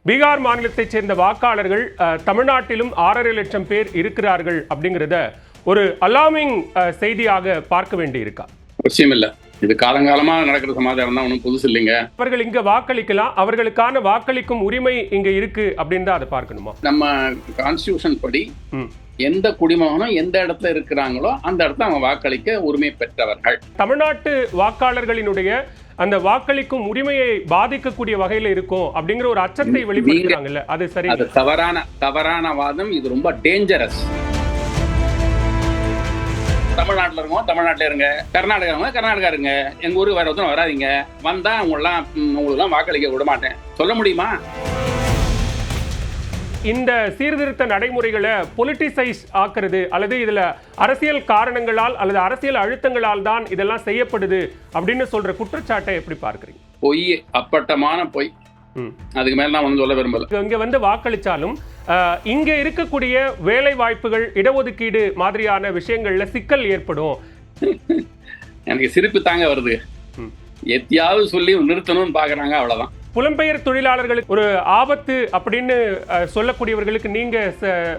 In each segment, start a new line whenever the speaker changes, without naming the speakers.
பீகார் மாநிலத்தைச் சேர்ந்த வாக்காளர்கள் தமிழ்நாட்டிலும் 6.5 லட்சம் பேர் இருக்கிறார்கள் அப்படிங்கிறத ஒரு அலார்மிங் செய்தியாக பார்க்க வேண்டி இருக்கா?
அவசியம் இல்லை. இது காலங்காலமா நடக்கிற சமாச்சாரம் தான், ஒன்றும் புதுசு இல்லைங்க.
அவர்கள் இங்க வாக்களிக்கலாம், அவர்களுக்கான வாக்களிக்கும் உரிமை இங்க இருக்கு அப்படின்னு தான் அதை பார்க்கணுமா?
நம்ம கான்ஸ்டிடியூஷன் படி எந்த குடிமகனும் எந்த இடத்துல இருக்கிறாங்களோ அந்த இடத்துல அவங்க வாக்களிக்க உரிமை பெற்றவர்கள்.
தமிழ்நாட்டு வாக்காளர்களினுடைய அந்த வாக்களிக்கும் உரிமையை பாதிக்கக்கூடிய வகையில இருக்கும் அப்படிங்கிற ஒரு அச்சத்தை வெளிப்படுத்துறாங்கல்ல, அது சரி?
அது தவறான வாதம். இது ரொம்ப டேஞ்சரஸ். தமிழ்நாட்டில் இருக்கோம், தமிழ்நாட்டில் இருங்க. கர்நாடகா இருங்க. எங்க ஊருக்கு வேற ஒருத்தரும் வராதிங்க. வந்தா உங்களுக்குலாம் வாக்களிக்க விட மாட்டேன் சொல்ல முடியுமா?
இந்த சீர்திருத்த நடைமுறைகளை பொலிட்டிசைஸ் ஆக்குறது அல்லது இதுல அரசியல் காரணங்களால் அல்லது அரசியல் அழுத்தங்களால் தான் இதெல்லாம் செய்யப்படுது அப்படின்னு சொல்ற குற்றச்சாட்டை எப்படி பார்க்கறீங்க?
பொய், அப்பட்டமான பொய். அதுக்கு மேல நான் ஒன்றும் சொல்ல விரும்பல.
இங்க வந்து வாக்களிச்சாலும் இங்க இருக்கக்கூடிய வேலை வாய்ப்புகள், இடஒதுக்கீடு மாதிரியான விஷயங்கள்ல சிக்கல் ஏற்படும்.
எனக்கு சிரிப்பு தாங்க வருது. எத்தையாவது சொல்லி நிறுத்தணும்னு பாக்குறாங்க, அவ்வளவுதான்.
புலம்பெயர் தொழிலாளர்களுக்கு ஒரு ஆபத்து அப்படின்னு சொல்லக்கூடியவர்களுக்கு நீங்க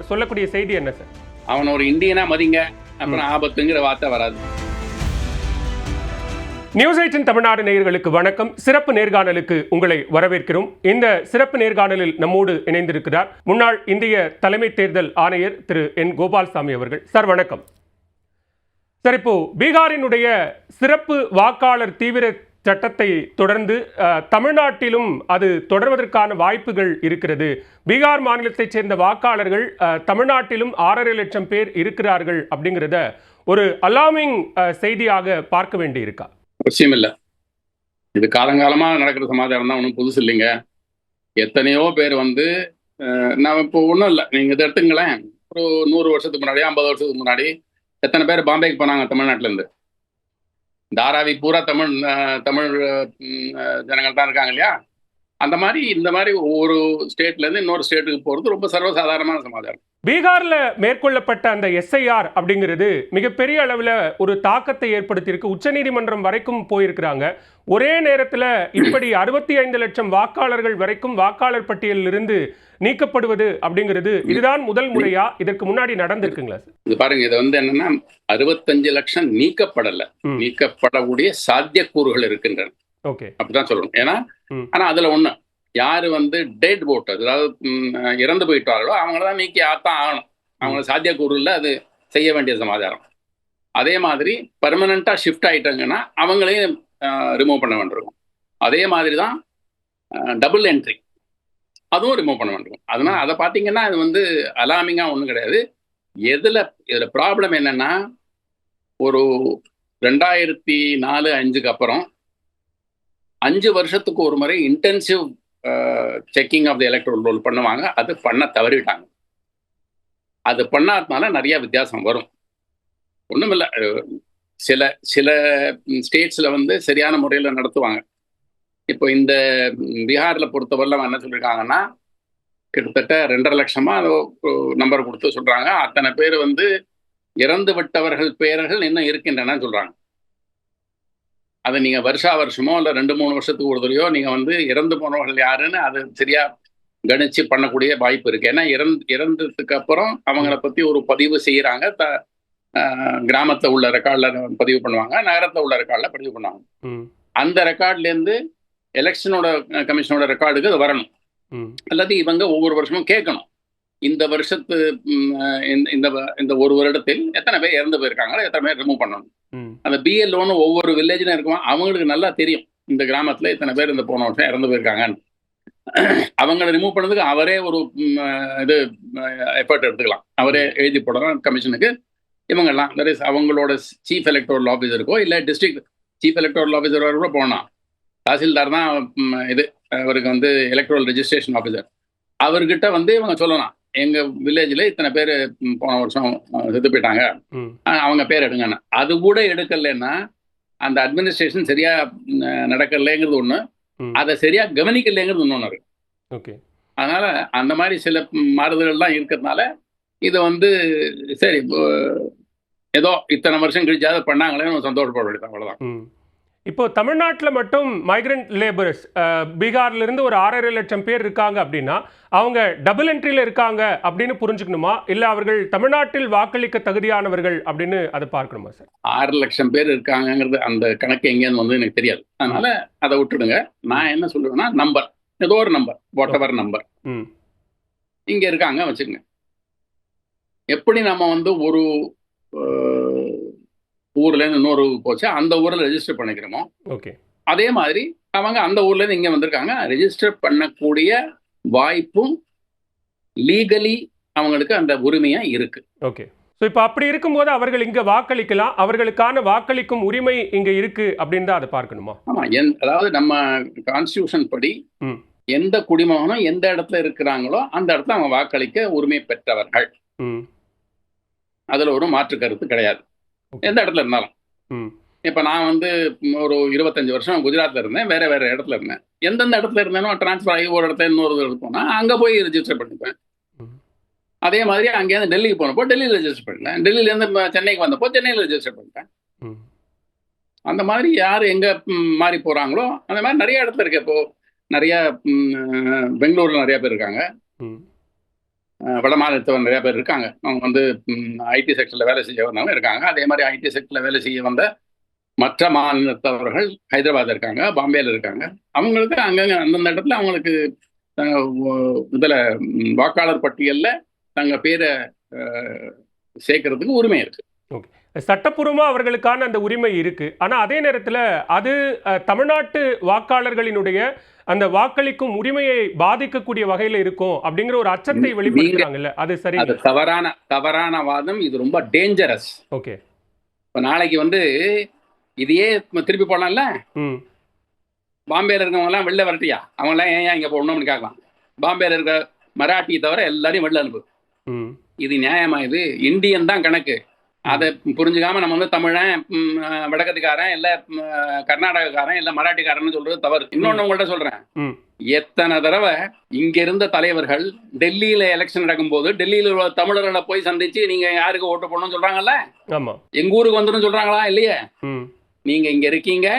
சொல்லக்கூடிய செய்தி என்ன சார்?
அவன் ஒரு இந்தியனா மதிங்க, அப்புறம் ஆபத்துங்கிற வார்த்தை வராது.
நியூஸ் 18 தமிழ்நாடு நேயர்களுக்கு வணக்கம். சிறப்பு நேர்காணலுக்கு உங்களை வரவேற்கிறோம். இந்த சிறப்பு நேர்காணலில் நம்மோடு இணைந்திருக்கிறார் முன்னாள் இந்திய தலைமை தேர்தல் ஆணையர் திரு என் கோபால்சாமி அவர்கள். சார் வணக்கம். சார், இப்போ பீகாரினுடைய சிறப்பு வாக்காளர் தீவிர சட்டத்தை தொடர்ந்து தமிழ்நாட்டிலும் அது தொடர்வதற்கான வாய்ப்புகள் இருக்கிறது. பீகார் மாநிலத்தைச் சேர்ந்த வாக்காளர்கள் தமிழ்நாட்டிலும் 6.5 லட்சம் பேர் இருக்கிறார்கள் அப்படிங்கிறத ஒரு அலார்மிங் செய்தியாக பார்க்க வேண்டி இருக்கா?
அவசியம் இல்லை. இது காலங்காலமா நடக்கிற சமாச்சாரம் தான், ஒன்றும் புதுசு இல்லைங்க. எத்தனையோ பேர் நான் இப்போ ஒன்றும் இல்லை, நீங்க இதை எடுத்துங்களேன். ஒரு 100 வருஷத்துக்கு முன்னாடி, 50 வருஷத்துக்கு முன்னாடி எத்தனை பேர் பாம்பேக்கு போனாங்க தமிழ்நாட்டில இருந்து? தாராவி பூரா தமிழ் ஜனங்கள் தான் இருக்காங்க இல்லையா? அந்த மாதிரி இந்த மாதிரி ஒவ்வொரு ஸ்டேட்ல இருந்து இன்னொரு ஸ்டேட்டுக்கு போறது ரொம்ப சர்வசாதாரணமான சமாச்சாரம்.
பீகார்ல மேற்கொள்ளப்பட்ட அந்த SIR அப்படிங்கிறது மிகப்பெரிய அளவில் ஒரு தாக்கத்தை ஏற்படுத்தியிருக்கு. உச்சநீதிமன்றம் வரைக்கும் போயிருக்கிறாங்க. ஒரே நேரத்தில் இப்படி 65 லட்சம் வாக்காளர்கள் வரைக்கும் வாக்காளர் பட்டியலில் இருந்து நீக்கப்படுவது அப்படிங்கிறது இதுதான் முதல் முறையா? இதற்கு முன்னாடி நடந்திருக்குங்களா?
இது பாருங்க, இது என்னன்னா 65 லட்சம் நீக்கப்படல, நீக்கப்படக்கூடிய சாத்தியக்கூறுகள் இருக்கின்றன.
ஓகே,
அப்படிதான் சொல்லணும். ஏன்னா ஆனா அதுல ஒண்ணு, யாரு டெட் ஓட்டர், அதாவது இறந்து போயிட்டார்களோ அவங்களதான் நீக்கி ஆத்தான் ஆகணும். அவங்கள சாத்தியக்கூறு இல்லை, அது செய்ய வேண்டிய சமாச்சாரம். அதே மாதிரி பர்மனண்டா ஷிஃப்ட் ஆயிட்டாங்கன்னா அவங்களையும் ரிமூவ் பண்ண வேண்டியிருக்கும். அதே மாதிரி தான் டபுள் என்ட்ரி, அதுவும் ரிமூவ் பண்ண வேண்டியிருக்கும். அதனால அதை பார்த்தீங்கன்னா இது அலார்மிங்கா ஒன்றும் கிடையாது. இதுல ப்ராப்ளம் என்னன்னா, ஒரு 2004-05 அப்புறம் 5 வருஷத்துக்கு ஒரு முறை intensive checking of the electoral roll பண்ணுவாங்க. அது பண்ண தவறிட்டாங்க. அது பண்ணாதனால நிறைய வித்தியாசம் வரும். ஒன்றும் இல்லை, சில ஸ்டேட்ஸில் சரியான முறையில் நடத்துவாங்க. இப்போ இந்த பீகாரில் பொறுத்தவரையில் என்ன சொல்லியிருக்காங்கன்னா, கிட்டத்தட்ட 2.5 லட்சமா நம்பர் கொடுத்து சொல்கிறாங்க. அத்தனை பேர் இறந்து விட்டவர்கள் பெயர்கள் இன்னும் இருக்கின்றன சொல்கிறாங்க. அதை நீங்கள் வருஷமோ இல்லை 2-3 வருஷத்துக்கு ஒரு தடவையோ நீங்கள் இறந்து போனவர்கள் யாருன்னு அது சரியா கணிச்சு பண்ணக்கூடிய வாய்ப்பு இருக்கு. ஏன்னா இறந்ததுக்கு அப்புறம் அவங்கள பற்றி ஒரு பதிவு செய்கிறாங்க. கிராமத்தில் உள்ள ரெக்கார்டில் பதிவு பண்ணுவாங்க, நகரத்தில் உள்ள ரெக்கார்டில் பதிவு பண்ணுவாங்க. அந்த ரெக்கார்ட்லேருந்து எலெக்ஷனோட கமிஷனோட ரெக்கார்டுக்கு அது வரணும். அல்லது இவங்க ஒவ்வொரு வருஷமும் கேட்கணும், இந்த வருஷத்து இந்த ஒரு வருடத்தில் எத்தனை பேர் இறந்து போயிருக்காங்களோ எத்தனை பேர் ரிமூவ் பண்ணணும். அந்த BLOன்னு ஒவ்வொரு வில்லேஜ்லையும் இருக்கும். அவங்களுக்கு நல்லா தெரியும் இந்த கிராமத்தில் இத்தனை பேர் இந்த போன வருஷம் இறந்து போயிருக்காங்கன்னு. அவங்களை ரிமூவ் பண்ணதுக்கு அவரே ஒரு எஃபர்ட் எடுத்துக்கலாம். அவரே எழுதி போடலாம் கமிஷனுக்கு. இவங்கெல்லாம் அவங்களோட சீஃப் எலக்டோரல் ஆஃபீஸருக்கோ இல்லை டிஸ்ட்ரிக்ட் சீஃப் எலக்டோரல் ஆஃபீஸர் கூட போகலாம். தாசில்தார் தான் அவருக்கு எலக்ட்ரல் ரெஜிஸ்ட்ரேஷன் ஆஃபீஸர். அவர்கிட்ட இவங்க சொல்லலாம், எங்க வில்லேஜ்ல இத்தனை பேர் போன வருஷம் செத்து போயிட்டாங்க, அவங்க பேர் எடுங்கன்னு. அது கூட எடுக்கலைன்னா அந்த அட்மினிஸ்ட்ரேஷன் சரியா நடக்கலைங்கிறது ஒண்ணு, அதை சரியா கவனிக்கலைங்கிறது இன்னொன்னு இருக்கு. அதனால அந்த மாதிரி சில மாறுதல்கள்லாம் இருக்கிறதுனால இது சரி, ஏதோ இத்தனை வருஷம் கழிச்சாவது பண்ணாங்களேன்னு சந்தோஷப்பட வேண்டியது, அவ்வளவுதான்.
இப்போ தமிழ்நாட்டில் மட்டும் மைக்ரண்ட் லேபரர்ஸ் பீகார்ல இருந்து ஒரு 6.5 லட்சம் பேர் இருக்காங்க அப்படின்னா அவங்க டபுள் என்ட்ரியில் இருக்காங்க அப்படின்னு புரிஞ்சுக்கணுமா, இல்லை அவர்கள் தமிழ்நாட்டில் வாக்களிக்க தகுதியானவர்கள் அப்படின்னு அதை பார்க்கணுமா சார்?
6 லட்சம் பேர் இருக்காங்கிறது அந்த கணக்கு எங்கேருந்து வந்து எனக்கு தெரியாது, அதனால அதை விட்டுடுங்க. நான் என்ன சொல்லுவேன்னா, நம்பர் ஏதோ ஒரு நம்பர், வாட் எவர் நம்பர் இங்க இருக்காங்க வச்சுக்கோங்க. எப்படி நம்ம வந்து ஒரு ஊர்ல இருந்து இன்னொரு போச்சு அந்த ஊர்ல ரெஜிஸ்டர் பண்ணிக்கிறோமோ,
ஓகே,
அதே மாதிரி அவங்க அந்த ஊர்ல இருந்து இங்க வந்திருக்காங்க, ரெஜிஸ்டர் பண்ணக்கூடிய வாய்ப்பும் லீகலி அவங்களுக்கு அந்த உரிமையா இருக்கு.
ஓகே. ஸோ இப்போ அப்படி இருக்கும்போது அவர்கள் இங்க வாக்களிக்கலாம், அவர்களுக்கான வாக்களிக்கும் உரிமை இங்க இருக்கு அப்படின்னு தான் அதை பார்க்கணுமா?
ஆமா, அதாவது நம்ம கான்ஸ்டிடியூஷன் படி எந்த குடிமகனும் எந்த இடத்துல இருக்கிறாங்களோ அந்த இடத்துல அவங்க வாக்களிக்க உரிமை பெற்றவர்கள். அதுல ஒரு மாற்று கருத்து கிடையாது, எந்த இடத்துல இருந்தாலும். இப்ப நான் வந்து ஒரு 25 வருஷம் குஜராத்ல இருந்தேன், வேற வேற இடத்துல இருந்தேன். எந்தெந்த இடத்துல இருந்தேனோ டிரான்ஸ்ஃபர் ஆகி ஒரு இடத்துல இன்னொரு இடத்துக்கு போனா அங்க போய் ரெஜிஸ்டர் பண்ணிப்பேன். அதே மாதிரி அங்கேருந்து டெல்லிக்கு போனப்போ டெல்லியில் ரெஜிஸ்டர் பண்ணிட்டேன், டெல்லியில இருந்து சென்னைக்கு வந்தப்போ சென்னையில் ரெஜிஸ்டர் பண்ணிட்டேன். அந்த மாதிரி யார் எங்க மாறி போறாங்களோ அந்த மாதிரி நிறைய இடத்துல இருக்கு. இப்போ நிறைய பெங்களூர்ல நிறைய பேர் இருக்காங்க, வட மாநிலத்தவர் நிறைய பேர் இருக்காங்க. அவங்க வந்து ஐடி செக்டர்ல வேலை செய்ய வந்தவங்க இருக்காங்க. அதே மாதிரி ஐடி செக்டர்ல வேலை செய்ய வந்த மற்ற மாநிலத்தவர்கள் ஹைதராபாத் இருக்காங்க, பாம்பேல இருக்காங்க. அவங்களுக்கு அங்கங்க அந்தந்த இடத்துல அவங்களுக்கு இதுல வாக்காளர் பட்டியல்ல தங்க பேரை சேர்க்கறதுக்கு உரிமை இருக்கு.
சட்டப்பூர்வமா அவர்களுக்கான அந்த உரிமை இருக்கு. ஆனா அதே நேரத்தில் அது தமிழ்நாட்டு வாக்காளர்களினுடைய அந்த வாக்களிக்கும் உரிமையை பாதிக்கக்கூடிய வகையில் இருக்கும் அப்படிங்கிற ஒரு அச்சத்தை வெளிப்படுத்துறாங்கல்ல, அது சரி?
அது தவறான வாதம். இது ரொம்ப டேஞ்சரஸ்.
ஓகே,
இப்போ நாளைக்கு வந்து இதையே திருப்பி போடலாம்ல. பாம்பேல இருக்கவங்க எல்லாம் வெளில வரட்டியா, அவங்க எல்லாம் ஏன் இங்க போடணும்னு கேட்கலாம். பாம்பேல இருக்க மராட்டி தவிர எல்லாரையும் வெளில அனுப்பு. இது நியாயமா? இது இந்தியன் தான் கணக்கு. அதை புரிஞ்சுக்காம நம்ம வந்து தமிழன், வடக்கத்துக்காரன், இல்ல கர்நாடகக்காரன், இல்ல மராட்டிக்காரன் சொல்றது தவறு. இன்னொன்னு உங்கள்ட்ட சொல்றேன், எத்தனை தடவை இங்க இருந்த தலைவர்கள் டெல்லியில எலெக்ஷன் நடக்கும் போது டெல்லியில உள்ள தமிழர்களை போய் சந்திச்சு நீங்க யாருக்கு ஓட்டு போடணும்னு சொல்றாங்கல்ல, எங்க ஊருக்கு வந்துடும் சொல்றாங்களா இல்லையே? நீங்க இங்க இருக்கீங்க,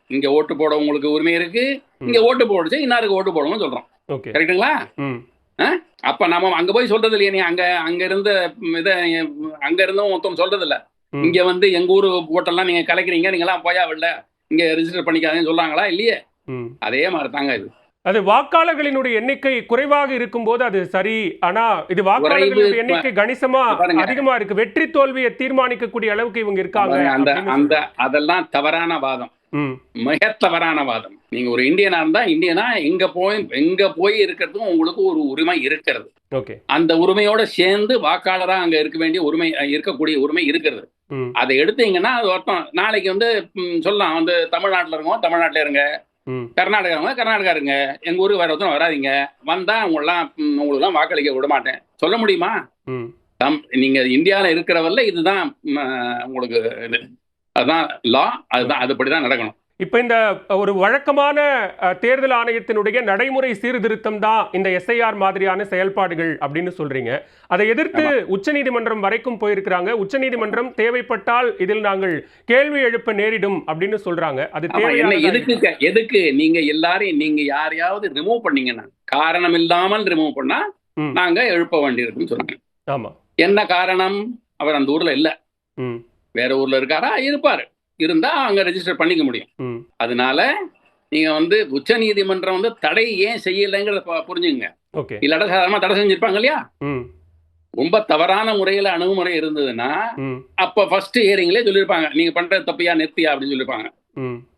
இங்க ஓட்டு போட உங்களுக்கு உரிமை இருக்கு, இங்க ஓட்டு போடுச்சு இன்னாருக்கு ஓட்டு போடணும்னு சொல்றோம். கரெக்டுங்களா? அப்ப நம்ம அங்க போய் சொல்றது இல்லையா? நீ அங்க இருந்த இதை அங்க இருந்தும் மொத்தம் சொல்றது இல்ல, இங்க வந்து எங்க ஊரு ஓட்டெல்லாம் நீங்க கலைக்கிறீங்க, நீங்க எல்லாம் போயா இல்ல இங்க ரெஜிஸ்டர் பண்ணிக்காதீங்கன்னு சொல்றாங்களா இல்லையே? அதே மாதிரி தாங்க இது.
அது வாக்காளர்களினுடைய எண்ணிக்கை குறைவாக இருக்கும் போது அது சரி. ஆனா இது வாக்காளர்களுடைய எண்ணிக்கை கணிசமா அதிகமா இருக்கு, வெற்றி தோல்வியை தீர்மானிக்கக்கூடிய அளவுக்கு இவங்க இருக்காங்க.
அதெல்லாம் தவறான வாதம், மிக தவறான வாதம். நீங்க ஒரு இந்தியனா இருந்தா இந்தியனா எங்க போய் இருக்கிறதுக்கும் உங்களுக்கு ஒரு உரிமை இருக்கிறது. அந்த உரிமையோட சேர்ந்து வாக்காளரா அங்க இருக்க வேண்டிய உரிமை, இருக்கக்கூடிய உரிமை இருக்கிறது. அதை எடுத்தீங்கன்னா அது அர்த்தம். நாளைக்கு வந்து சொல்லலாம் வந்து தமிழ்நாட்டில் இருக்கோம் தமிழ்நாட்டில் இருங்க, கர்நாடகா இருங்க, எங்க ஊருக்கு வேற ஒருத்தரும் வராதிங்க, வந்தா உங்களுக்கு வாக்களிக்க விட மாட்டேன் சொல்ல முடியுமா? நீங்க இந்தியாவில் இருக்கிறவர்ல இதுதான் உங்களுக்கு இது, அதுதான் லா, அதுதான் அதுபடிதான் நடக்கணும்.
இப்ப இந்த ஒரு வழக்கமான தேர்தல் ஆணையத்தினுடைய நடைமுறை சீர்திருத்தம் தான் இந்த எஸ்ஐஆர் மாதிரியான செயல்பாடுகள் அப்படின்னு சொல்றீங்க. அதை எதிர்த்து உச்சநீதிமன்றம் வரைக்கும் போயிருக்கிறாங்க. உச்சநீதிமன்றம் தேவைப்பட்டால் இதில் நாங்கள் கேள்வி எழுப்ப நேரிடும் அப்படின்னு சொல்றாங்க. அது
எதுக்கு நீங்க எல்லாரையும் நீங்க யாரையாவது ரிமூவ் பண்ணீங்கன்னா, காரணம் இல்லாமல் ரிமூவ் பண்ணா நாங்க எழுப்ப வேண்டியிருக்குன்னு சொல்றாங்க.
ஆமா, என்ன
காரணம்? அவர் அந்த ஊர்ல இல்ல, வேற ஊர்ல இருக்காரா? இருப்பாரு, இருந்தா அங்க ரெஜிஸ்டர் பண்ணிக்க முடியும். அதனால நீங்க வந்து உச்ச நீதிமன்றம் வந்து தடை ஏன் செய்யலைங்கிறத புரிஞ்சுங்க. இல்லாட்ட சாதாரணமா தடை செஞ்சிருப்பாங்க இல்லையா? ரொம்ப தவறான முறையில அணுகுமுறை இருந்ததுன்னா அப்ப ஃபர்ஸ்ட் ஹியரிங்லேயே சொல்லியிருப்பாங்க, நீங்க பண்ற தப்பியா நிறுத்தியா அப்படின்னு சொல்லியிருப்பாங்க.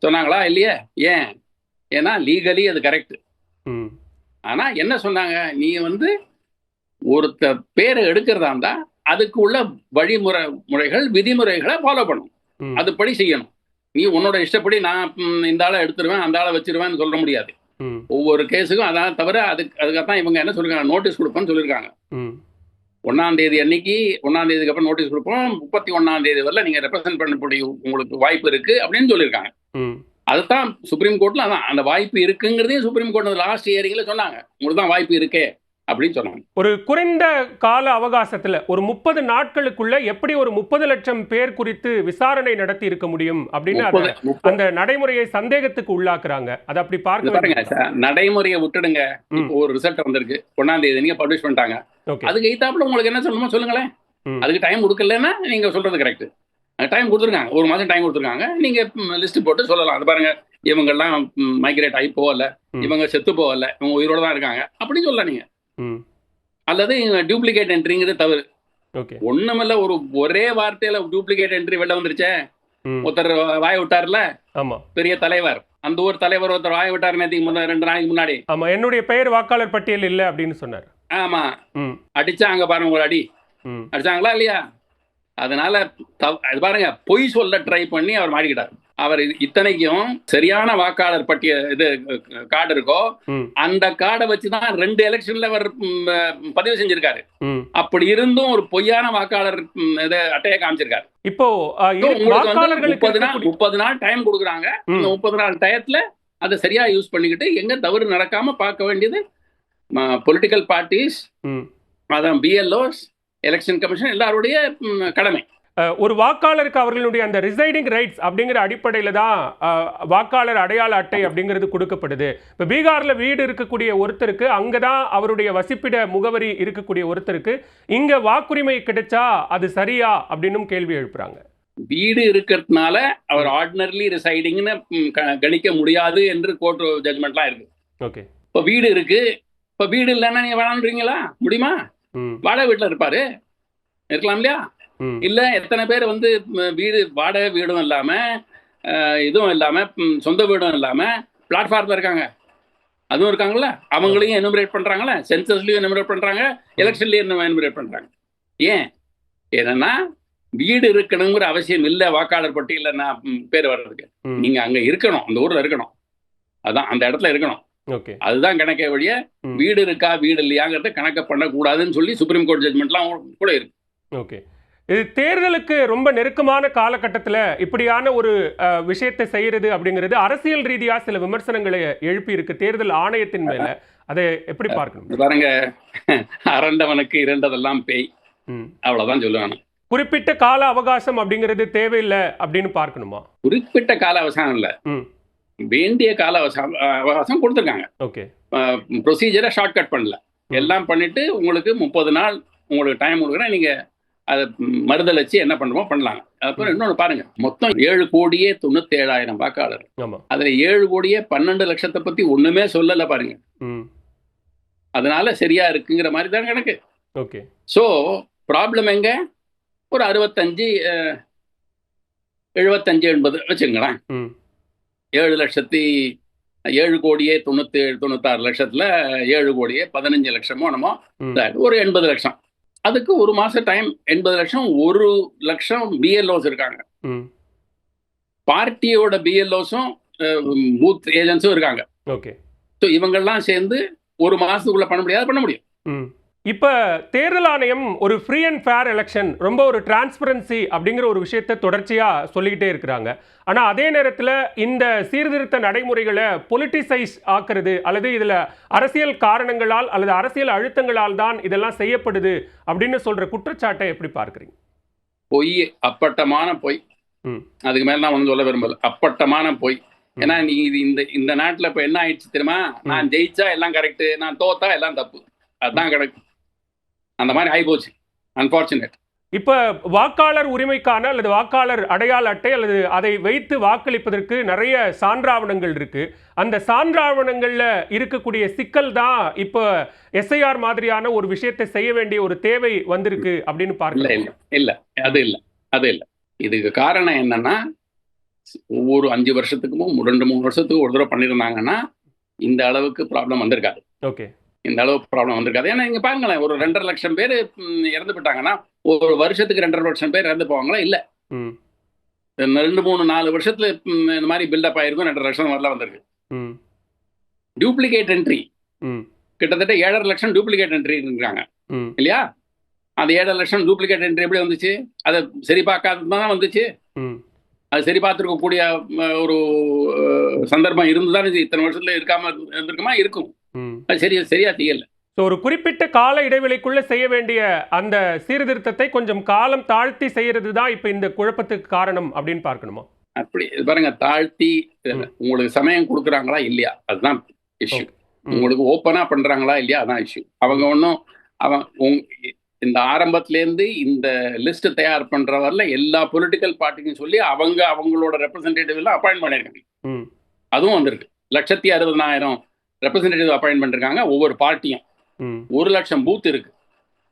சொன்னாங்களா இல்லையே? ஏன்னா லீகலி அது கரெக்ட். ஆனா என்ன சொன்னாங்க, நீ வந்து ஒருத்த பேரை எடுக்கிறதா இருந்தா அதுக்கு உள்ள முறைகள் விதிமுறைகளை ஃபாலோ பண்ணும், அதுபடி செய்யணும். நீ உன்னோட இஷ்டப்படி நான் இந்த ஆளை எடுத்துருவேன் அந்த ஆளை வச்சிருவேன்னு சொல்ல முடியாது. ஒவ்வொரு கேஸுக்கும் அதான் தவிர அதுக்காகத்தான் இவங்க என்ன சொல்லிருக்காங்க, நோட்டீஸ் கொடுப்போம்னு சொல்லியிருக்காங்க. 1ஆம் தேதி அன்னைக்கு 1ஆம் தேதிக்கு அப்புறம் நோட்டீஸ் கொடுப்போம், 31ஆம் தேதி வரல நீங்க ரெப்ரசென்ட் பண்ணக்கூடிய உங்களுக்கு வாய்ப்பு இருக்கு அப்படின்னு சொல்லியிருக்காங்க. அதுதான் சுப்ரீம் கோர்ட்ல அதான் அந்த வாய்ப்பு இருக்குங்கிறதையும் சுப்ரீம் கோர்ட் லாஸ்ட் ஹியரிங்ல சொன்னாங்க, உங்களுக்கு தான் வாய்ப்பு இருக்கே அப்படின்னு சொன்னாங்க.
ஒரு குறைந்த கால அவகாசத்துல ஒரு 30 நாட்களுக்குள்ள எப்படி ஒரு 30 லட்சம் பேர் குறித்து விசாரணை நடத்தி இருக்க முடியும் அப்படின்னு அந்த நடைமுறையை சந்தேகத்துக்கு உள்ளாக்குறாங்க. அதை அப்படி
பாருங்க சார், நடைமுறையை விட்டுடுங்க. இப்போ ஒரு ரிசல்ட் வந்திருக்கு, 1ஆம் தேதி நீங்க பப்ளிஷ் பண்ணிட்டாங்க. அதுக்கு எய்தாப்புல உங்களுக்கு என்ன சொல்லணுமோ சொல்லுங்களேன். அதுக்கு டைம் கொடுக்கலன்னா நீங்க சொல்றது கரெக்ட். டைம் கொடுத்துருக்காங்க, 1 மாசம் டைம் கொடுத்துருக்காங்க. நீங்க லிஸ்ட் போட்டு சொல்லலாம். அது பாருங்க, இவங்கெல்லாம் மைக்ரேட் ஆகி போகல, இவங்க செத்து போகல, இவங்க உயிரோட தான் இருக்காங்க அப்படின்னு சொல்லலாம் நீங்க. அல்லது டூப்ளிகேட் என்ட்ரிங்கிறது தவறு. ஒண்ணுமில்ல, ஒரே வார்த்தையில டூப்ளிகேட் என்ட்ரி வெளில வந்துருச்சே. ஒருத்தர் வாய விட்டார்ல, பெரிய தலைவர், அந்த ஊர் தலைவர் ஒருத்தர் வாய விட்டார் நேற்றுக்கு 2 நாளைக்கு முன்னாடி.
ஆமா, என்னுடைய பெயர் வாக்காளர் பட்டியல் இல்ல அப்படின்னு சொன்னார்.
ஆமா, அடிச்சாங்க பாருங்க, ஒரு அடி அடிச்சாங்களா இல்லையா? அதனால பாருங்க, பொய் சொல்ல ட்ரை பண்ணி அவர் மாட்டிக்கிட்டார். அவர் இத்தனைக்கும் சரியான வாக்காளர் பட்டியல் இது கார்டு இருக்கோ, அந்த கார்டை வச்சுதான் 2 எலெக்ஷன்ல அவர் பதிவு செஞ்சிருக்காரு. அப்படி இருந்தும் ஒரு பொய்யான வாக்காளர் அட்டையை காமிச்சிருக்காரு. இப்போ 30 நாள் டைம் கொடுக்குறாங்க. இந்த 30 நாள் டயத்துல அதை சரியா யூஸ் பண்ணிக்கிட்டு எங்க தவறு நடக்காம பார்க்க வேண்டியது பொலிட்டிக்கல் பார்ட்டிஸ், அதான் பிஎல்ஓஸ், எலெக்ஷன் கமிஷன் எல்லாருடைய கடமை.
ஒரு வாக்காளருக்கு அவர்களுடைய அந்த ரிசைடிங் ரைட்ஸ் அப்படிங்கிற அடிப்படையில் தான் வாக்காளர் அடையாள அட்டை அப்படிங்கிறது கொடுக்கப்படுது. இப்போ பீகாரில் வீடு இருக்கக்கூடிய ஒருத்தருக்கு அங்கே தான் அவருடைய வசிப்பிட முகவரி இருக்கக்கூடிய ஒருத்தருக்கு இங்கே வாக்குரிமை கிடைச்சா அது சரியா அப்படின்னு கேள்வி எழுப்புறாங்க.
வீடு இருக்கிறதுனால அவர் ஆர்டினரிலி ரிசைடிங்னு கணிக்க முடியாது என்று கோர்ட் ஜட்மெண்ட்லாம் இருக்கு.
ஓகே,
இப்போ வீடு இருக்கு, இப்போ வீடு இல்லைன்னா நீங்க வேணான்றீங்களா? முடியுமா? வாடகை வீட்டில் இருப்பாரு, இருக்கலாம் இல்லையா? இல்ல, எத்தனை பேர் வீடு வாடகை வீடும் இல்லாம, இதுவும் இல்லாம, சொந்த வீடும் இல்லாம பிளாட்ஃபார்ம்ல இருக்காங்க. அதுவும் இருக்காங்கல்ல, அவங்களையும் எனுமரேட் பண்றாங்கல்ல, சென்சஸ்லயும் எனுமரேட் பண்றாங்க, எலெக்ஷன்லயும் எனுமரேட் பண்றாங்க. ஏன்? ஏன்னா வீடு இருக்கணுங்கிற அவசியம் இல்லை வாக்காளர் பட்டியல நான் பேர் வர்றதுக்கு. நீங்க அங்க இருக்கணும், அந்த ஊர்ல இருக்கணும், அதான் அந்த இடத்துல இருக்கணும். அதுதான் கணக்கே வழிய வீடு இருக்கா வீடு இல்லையாங்கிறத கணக்க பண்ணக்கூடாதுன்னு சொல்லி சுப்ரீம் கோர்ட் ஜட்மெண்ட்லாம் கூட இருக்கு.
ஓகே, இது தேர்தலுக்கு ரொம்ப நெருக்கமான காலகட்டத்தில் இப்படியான ஒரு விஷயத்தை செய்யறது அப்படிங்கிறது அரசியல் ரீதியா சில விமர்சனங்களை எழுப்பி இருக்கு தேர்தல் ஆணையத்தின் மேல. அதை எப்படி பார்க்கணும்?
பாருங்க, அரண்டவனுக்கு இரண்டதெல்லாம் பேய், அவ்வளவுதான் சொல்லுவாங்க.
குறிப்பிட்ட கால அவகாசம் அப்படிங்கிறது தேவையில்லை அப்படின்னு பார்க்கணுமா?
குறிப்பிட்ட கால அவகாசம் இல்ல, வேண்டிய கால அவகாசம் கொடுத்துருக்காங்க.
ஓகே,
ப்ரொசீஜரை ஷார்ட்கட் பண்ணல, எல்லாம் பண்ணிட்டு உங்களுக்கு 30 நாள் உங்களுக்கு டைம் கொடுக்குறேன், நீங்க அதை மறுதளிச்சு என்ன பண்ணுமோ பண்ணலாங்க. அப்புறம் இன்னொன்று பாருங்க, மொத்தம் 7,97,000 வாக்காளர். அதுல 7,12,00,000 பத்தி ஒண்ணுமே சொல்லல பாருங்க. அதனால சரியா இருக்குங்கிற மாதிரி தான் கணக்கு.
ஓகே,
ஸோ ப்ராப்ளம் எங்க? ஒரு 65, 75, 80 வச்சுங்களேன். 7,96,00,000 7,15 லட்சமோ என்னமோ, ஒரு 80 லட்சம். அதுக்கு 1 மாசம் டைம். 80 லட்சம், 1 லட்சம் பிஎல்ஓஸ் இருக்காங்க. பார்ட்டியோட பிஎல்ஓஸும் பூத் ஏஜென்ட்ஸும் இருக்காங்க.
ஓகே,
ஸோ இவங்கெல்லாம் சேர்ந்து 1 மாசத்துக்குள்ள பண்ண முடியாது, பண்ண முடியும்.
இப்போ தேர்தல் ஆணையம் ஒரு ஃப்ரீ அண்ட் ஃபேர் எலெக்ஷன், ரொம்ப ஒரு டிரான்ஸ்பரன்சி அப்படிங்கிற ஒரு விஷயத்தை தொடர்ச்சியாக சொல்லிக்கிட்டே இருக்கிறாங்க. ஆனால் அதே நேரத்தில் இந்த சீர்திருத்த நடைமுறைகளை பொலிட்டிசைஸ் ஆக்குறது அல்லது இதில் அரசியல் காரணங்களால் அல்லது அரசியல் அழுத்தங்களால் தான் இதெல்லாம் செய்யப்படுது அப்படின்னு சொல்கிற குற்றச்சாட்டை எப்படி பார்க்குறீங்க?
பொய், அப்பட்டமான பொய். அதுக்கு மேலே நான் ஒன்றும் சொல்ல விரும்பல, அப்பட்டமான பொய். ஏன்னா நீ இந்த நாட்டில் இப்போ என்ன ஆயிடுச்சு தெரியுமா? நான் ஜெயிச்சா எல்லாம் கரெக்டு, நான் தோத்தா எல்லாம் தப்பு, அதுதான் கரெக்ட். அந்த மாதிரி ஆயிப்போச்சு, அன்பார்ச்சுனேட்.
இப்ப வாக்காளர் உரிமைக்கான அல்லது வாக்காளர் அடையாள அட்டை அல்லது அதை வைத்து வாக்களிப்பதற்கு நிறைய சான்றாவணங்கள் இருக்கு. அந்த சான்றாவணங்கள்ல இருக்கக்கூடிய சிக்கல் தான் இப்ப எஸ்ஐஆர் மாதிரியான ஒரு விஷயத்தை செய்ய வேண்டிய ஒரு தேவை வந்திருக்கு அப்படின்னு பார்க்கல.
இல்ல, அது இல்ல. இதுக்கு காரணம் என்னன்னா, ஒவ்வொரு 5 வருஷத்துக்கும் 2-3 வருஷத்துக்கு ஒரு தடவை பண்ணியிருந்தாங்கன்னா இந்த அளவுக்கு ப்ராப்ளம் வந்திருக்காது.
ஓகே,
இந்த அளவுக்கு ப்ராப்ளம் வந்திருக்காது. ஏன்னா இங்க பாருங்களேன், ஒரு 2.5 லட்சம் பேர் இறந்து போட்டாங்கன்னா ஒரு வருஷத்துக்கு 2.5 லட்சம் பேர் இறந்து போவாங்களா? இல்ல, 2, 3, 4 வருஷத்துல இந்த மாதிரி பில்டப் ஆயிருக்கும். 2.5 லட்சம் வரலாம் வந்திருக்கு. டூப்ளிகேட் என்ட்ரி கிட்டத்தட்ட 7.5 லட்சம் டூப்ளிகேட் என்ட்ரி இருக்காங்க இல்லையா? அந்த 7.5 லட்சம் டூப்ளிகேட் என்ட்ரி எப்படி வந்துச்சு? அதை சரி பார்க்காதது தான் வந்துச்சு. அது சரி பார்த்துருக்கக்கூடிய ஒரு சந்தர்ப்பம் இருந்துதான் இத்தனை வருஷத்துல இருக்காம இருந்திருக்குமா? இருக்கும். அது சரியா செய்யல.
ஸோ ஒரு குறிப்பிட்ட கால இடைவெளிக்குள்ள செய்ய வேண்டிய அந்த சீர்திருத்தத்தை கொஞ்சம் காலம் தாழ்த்தி செய்யறது தான் இப்போ இந்த குழப்பத்துக்கு காரணம் அப்படின்னு பார்க்கணுமா?
அப்படி பாருங்க, தாழ்த்தி உங்களுக்கு சமயம் கொடுக்குறாங்களா இல்லையா அதுதான் இஷ்யூ. உங்களுக்கு ஓப்பனா பண்றாங்களா இல்லையா அதான் இஷ்யூ. அவங்க ஒன்றும் இந்த ஆரம்பத்திலேருந்து இந்த லிஸ்ட் தயார் பண்ற வரல எல்லா பொலிட்டிக்கல் பார்ட்டிக்கும் சொல்லி அவங்களோட ரெப்ரஸன்டேட்டிவ் எல்லாம் அப்பாயிண்ட் பண்ணியிருக்காங்க. அதுவும் வந்திருக்கு. 160,000 ரெப்ரஸன்டேட்டிவ் அப்பாயிண்ட் பண்ணிருக்காங்க ஒவ்வொரு பார்ட்டியும். 1,00,000 பூத் இருக்கு.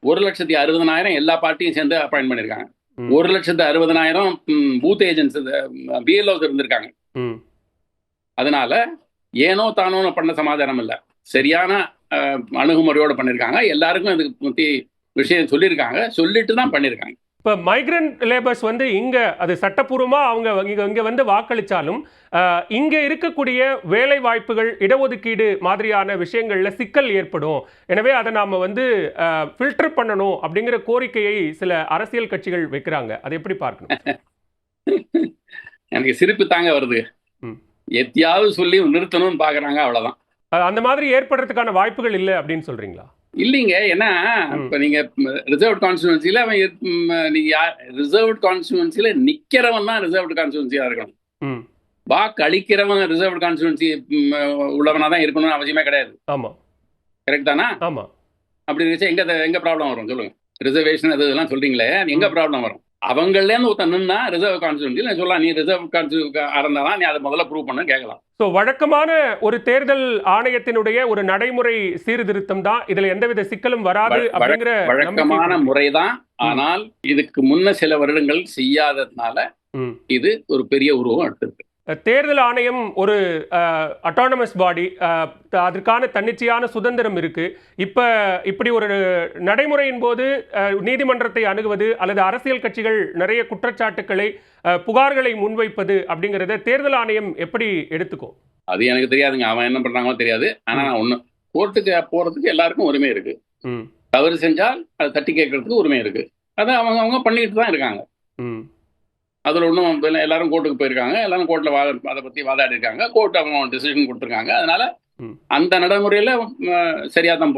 1,60,000 எல்லா பார்ட்டியும் சேர்ந்து அப்பாயிண்ட் பண்ணிருக்காங்க. 1,60,000 பூத் ஏஜென்ட்ஸ் பிஎல்ஓஸ் இருந்திருக்காங்க. அதனால ஏனோ தானோ பண்ண சமாதானம் இல்லை, சரியான அணுகுமுறையோட பண்ணிருக்காங்க. எல்லாருக்கும் இதுக்கு பத்தி விஷயம் சொல்லியிருக்காங்க, சொல்லிட்டு தான் பண்ணியிருக்காங்க.
இப்போ மைக்ரண்ட் லேபர்ஸ் வந்து இங்கே அது சட்டப்பூர்வமாக அவங்க இங்கே வந்து வாக்களித்தாலும் இங்கே இருக்கக்கூடிய வேலை வாய்ப்புகள், இடஒதுக்கீடு மாதிரியான விஷயங்களில் சிக்கல் ஏற்படும். எனவே அதை நாம் வந்து ஃபில்டர் பண்ணணும் அப்படிங்கிற கோரிக்கையை சில அரசியல் கட்சிகள் வைக்கிறாங்க. அதை எப்படி பார்க்கணும்?
எனக்கு சிரிப்பு தாங்க வருது. எத்தையாவது சொல்லி நிறுத்தணும்னு பார்க்குறாங்க, அவ்வளோதான்.
அந்த மாதிரி ஏற்படுறதுக்கான வாய்ப்புகள் இல்லை அப்படின்னு சொல்கிறீங்களா?
இல்லைங்க. ஏன்னா இப்போ நீங்கள் ரிசர்வ்ட் கான்ஸ்டிடுவன்சியில் ரிசர்வ்ட் கான்ஸ்டிடுவன்சியில் நிற்கிறவன் தான் ரிசர்வ்ட் கான்ஸ்டிடுவன்சியாக இருக்கணும். வாக்கு அளிக்கிறவன் ரிசர்வ்ட் கான்ஸ்டிடுவன்சி உள்ளவனா தான் இருக்கணும்னு அவசியமே கிடையாது.
ஆமாம்,
கரெக்ட் தானா?
ஆமாம்.
அப்படி இருந்துச்சு எங்கே ப்ராப்ளம் வரும் சொல்லுங்க? ரிசர்வேஷன் அது இதெல்லாம் சொல்கிறீங்களே, எங்கே ப்ராப்ளம் வரும்? அவங்களேருந்து ஒருத்தன் நின்னா ரிசர்வ் கான்ஸ்டிடுவன்சியில் நான் சொல்லலாம், நீ ரிசர்வ் கான்ஸ்டிடுவன்சி இருந்தாலும் நீ அதை முதல்ல ப்ரூவ் பண்ணு கேட்கலாம்.
ஸோ வழக்கமான ஒரு தேர்தல் ஆணையத்தினுடைய ஒரு நடைமுறை சீர்திருத்தம் தான், இதுல எந்தவித சிக்கலும் வராது அப்படிங்கிற
வழக்கமான முறைதான். ஆனால் இதுக்கு முன்ன சில வருடங்கள் செய்யாததுனால இது ஒரு பெரிய உருவம் எடுத்திருக்கு.
தேர்தல் ஆணையம் ஒரு அட்டானமஸ் பாடி, அதற்கான தன்னிச்சையான சுதந்திரம் இருக்கு. இப்படி ஒரு நடைமுறையின் போது நீதிமன்றத்தை அணுகுவது அல்லது அரசியல் கட்சிகள் நிறைய குற்றச்சாட்டுக்களை, புகார்களை முன்வைப்பது அப்படிங்கிறத தேர்தல் ஆணையம் எப்படி எடுத்துக்கும்?
அது எனக்கு தெரியாதுங்க, அவன் என்ன பண்றாங்களோ தெரியாது. ஆனா ஒண்ணு, கோர்ட்டுக்கு போறதுக்கு எல்லாருக்கும் உரிமை இருக்கு. தவறு செஞ்சால் அதை தட்டி கேட்கறதுக்கு உரிமை இருக்கு. அதை அவங்க பண்ணிட்டு தான் இருக்காங்க. அதில் ஒன்றும் எல்லாரும் கோர்ட்டுக்கு போயிருக்காங்க, எல்லாரும் கோர்ட்டில் அதை பற்றி வாதாடி இருக்காங்க. கோர்ட் அவங்க டிசிஷன் கொடுத்துருக்காங்க. அதனால அந்த நடைமுறையில் சரியாக தான்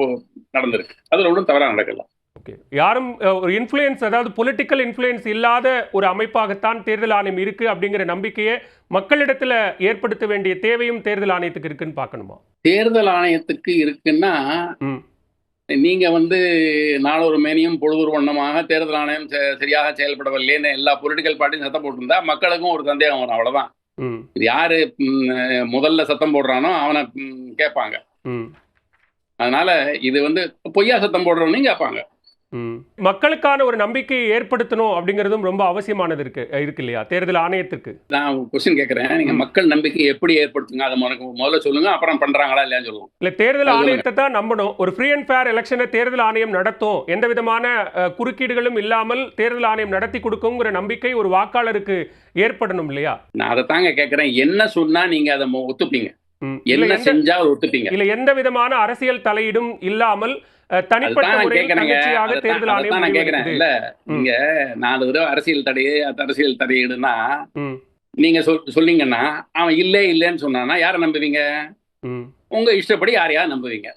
நடந்திருக்கு. அதில் ஒன்றும் தவறாக நடக்கல.
ஓகே, யாரும் ஒரு இன்ஃப்ளூயன்ஸ், அதாவது பொலிட்டிக்கல் இன்ஃப்ளூயன்ஸ் இல்லாத ஒரு அமைப்பாகத்தான் தேர்தல் ஆணையம் இருக்கு அப்படிங்கிற நம்பிக்கையை மக்களிடத்தில் ஏற்படுத்த வேண்டிய தேவையும் தேர்தல் ஆணையத்துக்கு இருக்குன்னு பார்க்கணுமா?
தேர்தல் ஆணையத்துக்கு இருக்குன்னா நீங்க நாளொரு மேனியும் பொழுதொரு வண்ணமாக தேர்தல் ஆணையம் சரியாக செயல்படவில்லைன்னு எல்லா பொலிட்டிக்கல் பார்ட்டியும் சத்தம் போட்டிருந்தா மக்களுக்கும் ஒரு சந்தேகம் வரும், அவ்வளவுதான். இது யாரு முதல்ல சத்தம் போடுறானோ அவனை கேட்பாங்க. அதனால இது பொய்யா சத்தம் போடுறவனையும் கேட்பாங்க.
மக்களுக்கான ஒரு நம்பிக்கையை ஏற்படுத்தணும் அப்படிங்கிறதும் ரொம்ப அவசியமானது இருக்கு இல்லையா தேர்தல் ஆணையத்துக்கு?
நான் கொஸ்டின் கேட்கறேன், நீங்க மக்கள் நம்பிக்கை எப்படி ஏற்படுத்துங்க, அதை முதல்ல சொல்லுங்க, அப்புறம் பண்றாங்களா இல்லையான்னு சொல்லுவோம்.
இல்ல, தேர்தல் ஆணையத்தை தான் நம்பணும். ஒரு ஃப்ரீ அண்ட் ஃபேர் எலெக்ஷனை தேர்தல் ஆணையம் நடத்தும், எந்த விதமான குறுக்கீடுகளும் இல்லாமல் தேர்தல் ஆணையம் நடத்தி கொடுக்குங்கிற நம்பிக்கை ஒரு வாக்காளருக்கு ஏற்படணும் இல்லையா?
நான் அதை தாங்க கேட்கறேன், என்ன சொன்னா நீங்க அதை ஒத்துப்பீங்க, என்ன செஞ்சா ஒத்துப்பீங்க?
இல்ல, எந்த விதமான அரசியல் தலையீடும் இல்லாமல் தனிப்பட்ட முறையில் தன்னிச்சையாக தேர்தல் ஆணையம்
கேட்கிறேன். இல்ல, நீங்க 4 தடவை அரசியல் தடையிடுனா நீங்க சொன்னீங்கன்னா அவன் இல்லைன்னு சொன்னானா யாரை நம்புவீங்க? உங்க இஷ்டப்படி யாரையாவது நம்புவீங்க,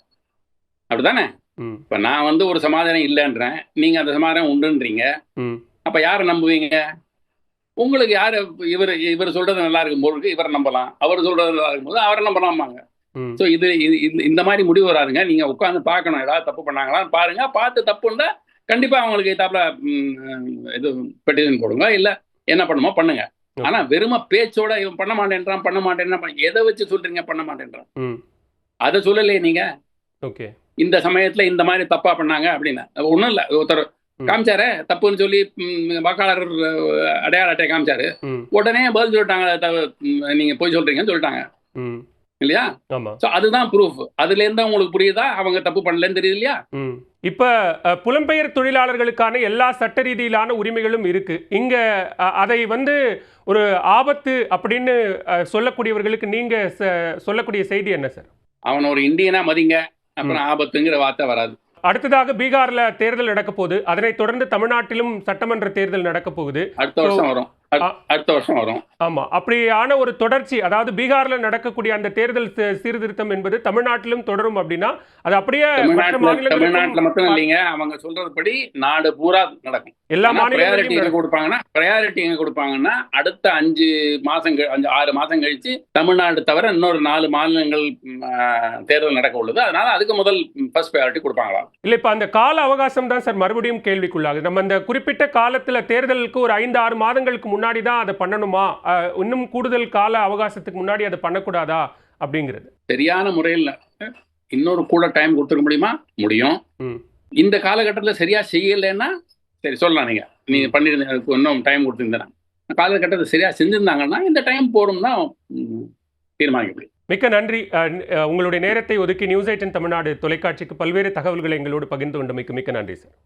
அப்படிதானே? இப்ப நான் ஒரு சமாதானம் இல்லைன்றேன், நீங்க அந்த சமாதானம் உண்டுன்றீங்க. அப்ப யாரை நம்புவீங்க? உங்களுக்கு யாரு இவர் சொல்றது நல்லா இருக்கும் போது இவரை நம்பலாம், அவர் சொல்றது நல்லா இருக்கும் போது அவரை நம்பலாமாங்க. ஸோ இது இந்த மாதிரி முடிவு வராதுங்க. நீங்க உட்காந்து பார்க்கணும், ஏதாவது தப்பு பண்ணாங்களான்னு பாருங்க. பார்த்து தப்புன்னா கண்டிப்பா அவங்களுக்கு தாப்புல இது பெட்டிஷன் போடுங்க, இல்ல என்ன பண்ணுமோ பண்ணுங்க. ஆனா வெறும பேச்சோட இவன் பண்ண மாட்டேன்றான் எதை வச்சு சொல்றீங்க பண்ண மாட்டேன்றான்? அதை சொல்லலையே நீங்க. இந்த சமயத்துல இந்த மாதிரி தப்பா பண்ணாங்க அப்படின்னா ஒண்ணும் இல்ல, ஒருத்தர் காமிச்சாரு தப்புன்னு சொல்லி வாக்காளர் அடையாள அட்டை காமிச்சாரு, உடனே பதில் சொல்லிட்டாங்க, நீங்க போய் சொல்றீங்கன்னு சொல்லிட்டாங்க இல்லையா? அதுதான் ப்ரூஃப். அதுல இருந்தா உங்களுக்கு புரியுதா அவங்க தப்பு பண்ணலன்னு தெரியுது இல்லையா?
இப்ப புலம்பெயர் தொழிலாளர்களுக்கான எல்லா சட்ட ரீதியிலான உரிமைகளும் இருக்கு. இங்க அதை ஒரு ஆபத்து அப்படின்னு சொல்லக்கூடியவர்களுக்கு நீங்க சொல்லக்கூடிய செய்தி என்ன சார்?
அவன் ஒரு இந்தியனா மதிங்க, அப்புறம் ஆபத்துங்கிற வார்த்தை வராது.
அடுத்ததாக பீகார்ல தேர்தல் நடக்க போகுது, அதனைத் தொடர்ந்து தமிழ்நாட்டிலும் சட்டமன்ற தேர்தல் நடக்க போகுது.
அடுத்த வருஷம் வரும். அடுத்த வருஷம் வரும்.
ஆமா, அப்படியான ஒரு தொடர்ச்சி, அதாவது பீகார்ல நடக்கக்கூடிய அந்த தேர்தல் சீர்திருத்தம் என்பது தமிழ்நாட்டிலும் தொடரும் அப்படின்னா அது அப்படியே மற்ற
தமிழ்நாட்டுல மட்டும் இல்லைங்க, அவங்க சொல்றதுபடி நாடு பூரா நடக்கும்.
எல்லா
ப்ரையாரிட்டி எங்க கொடுப்பாங்கன்னா அடுத்த 5 மாசம் 6 மாசம் கழிச்சு தமிழ்நாடு தவிர இன்னொரு 4 மாநிலங்கள் தேர்தல் நடக்க உள்ளது. அதனால அதுக்கு முதல் ஃபர்ஸ்ட் ப்ரையாரிட்டி கொடுப்பாங்களா?
இல்ல, இப்ப அந்த கால அவகாசம் தான் சார் மறுபடியும் கேள்விக்குள்ளாகுது. நம்ம அந்த குறிப்பிட்ட காலத்துல தேர்தலுக்கு ஒரு 5-6 மாதங்களுக்கு முன்னாடி தான் அதை பண்ணணுமா, இன்னும் கூடுதல் கால அவகாசத்துக்கு முன்னாடி அதை பண்ணக்கூடாதா அப்படிங்கிறது
சரியான முறையில் இன்னொரு கூட டைம் கொடுத்துக்க முடியும். இந்த காலகட்டத்தில் சரியா செய்யலைன்னா சரி சொல்லலாம், நீங்க பண்ணிருந்தீங்க, இன்னும் டைம் கொடுத்துருந்தேன், காலகட்டத்தை சரியா செஞ்சிருந்தாங்கன்னா இந்த டைம் போடும் தான் தீர்மானிக்க முடியும்.
மிக்க நன்றி. உங்களுடைய நேரத்தை ஒதுக்கி நியூஸ் 18 தமிழ்நாடு தொலைக்காட்சிக்கு பல்வேறு தகவல்களை எங்களோடு பகிர்ந்து கொண்டமைக்கு மிக்க நன்றி சார்.